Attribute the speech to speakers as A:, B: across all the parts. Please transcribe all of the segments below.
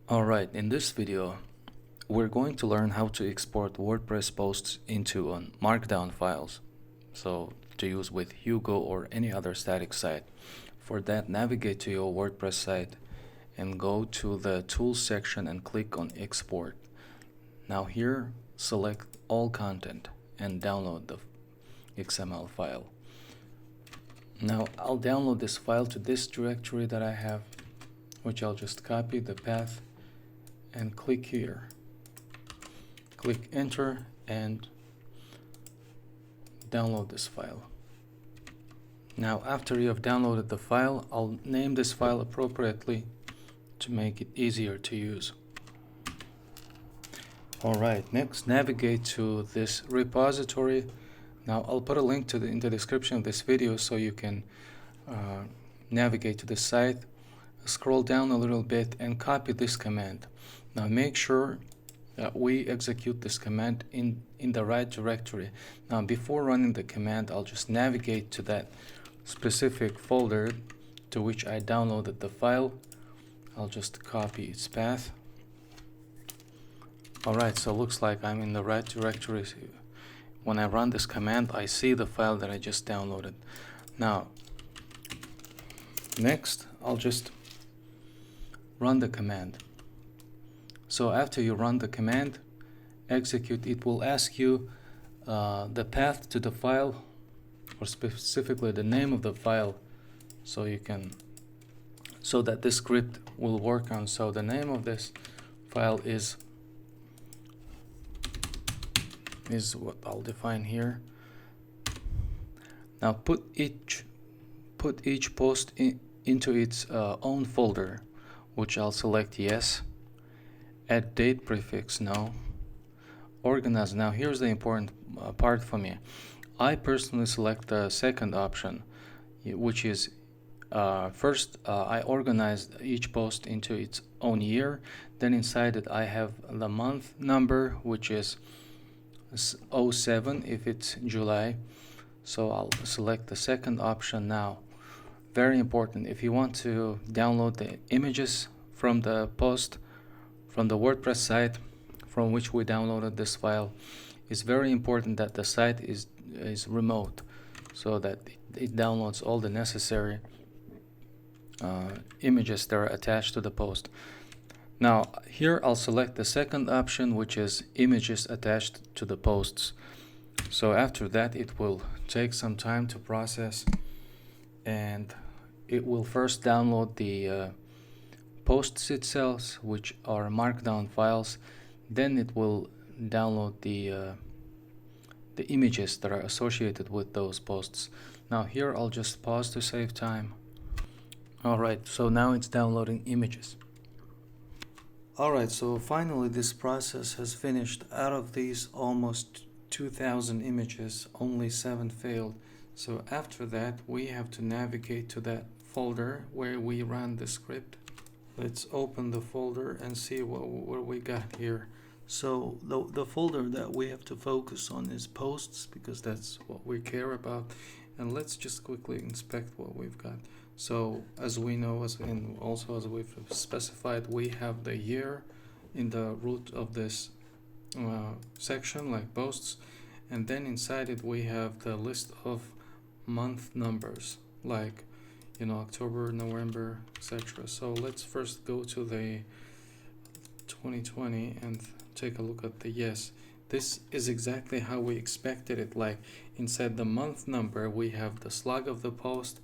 A: Alright, in this video, we're going to learn how to export WordPress posts into Markdown files, so to use with Hugo or any other static site. For that, navigate to your WordPress site and go to the Tools section and click on Export. Now here, select All Content and download the XML file. Now I'll download this file to this directory that I have, which I'll just copy the path and click here. Click enter and download this file. Now after you have downloaded the file, I'll name this file appropriately to make it easier to use. Alright, next navigate to this repository. Now I'll put a link to in the description of this video so you can navigate to the site. Scroll down a little bit and copy this command. Now make sure that we execute this command in the right directory. Now before running the command, I'll just navigate to that specific folder to which I downloaded the file. I'll just copy its path. Alright, so looks like I'm in the right directory. When I run this command, I see the file that I just downloaded. Now, next, I'll just run the command. So after you run the command, execute, it will ask you the path to the file, or specifically the name of the file, so that this script will work on. So the name of this file is what I'll define here. Now put each post into its own folder, which I'll select yes. Add date prefix, no. Organize. Now here's the important part for me. I personally select the second option, which is first I organized each post into its own year. Then inside it I have the month number, which is 07 if it's July. So I'll select the second option now. Very important, if you want to download the images from the post from the WordPress site from which we downloaded this file, it's very important that the site is remote, so that it downloads all the necessary images that are attached to the post. Now here I'll select the second option, which is images attached to the posts. So after that, it will take some time to process, and it will first download the posts itself, which are markdown files. Then it will download the images that are associated with those posts. Now here I'll just pause to save time. Alright, so now it's downloading images. Alright, so finally this process has finished. Out of these almost 2000 images, only 7 failed. So after that, we have to navigate to that folder where we ran the script. Let's open the folder and see what we got here. So the folder that we have to focus on is posts, because that's what we care about. And let's just quickly inspect what we've got. So as we know, as we've specified, we have the year in the root of this section, like posts, and then inside it we have the list of month numbers, like October, November, etc. So let's first go to the 2020 and take a look at the yes. This is exactly how we expected it. Like inside the month number we have the slug of the post,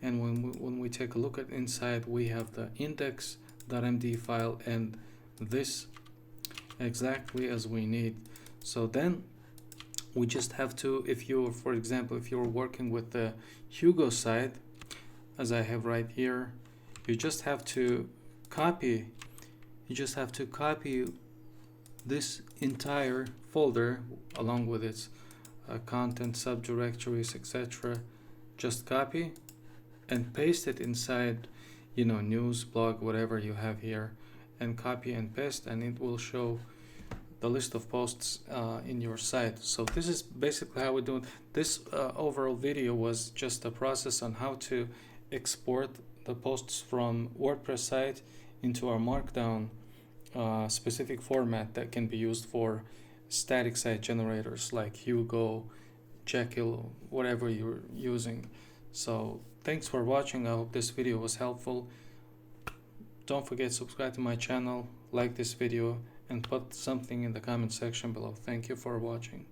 A: and when we take a look at inside, we have the index.md file, and this exactly as we need. So then we just have to, for example, if you're working with the Hugo site, as I have right here, you just have to copy this entire folder along with its content, subdirectories, etc. Just copy and paste it inside, news, blog, whatever you have here, and copy and paste, and it will show the list of posts in your site. So this is basically how we do it. This overall video was just a process on how to export the posts from WordPress site into our Markdown specific format that can be used for static site generators like Hugo, Jekyll, whatever you're using. So thanks for watching. I hope this video was helpful. Don't forget to subscribe to my channel, like this video, and put something in the comment section below. Thank you for watching.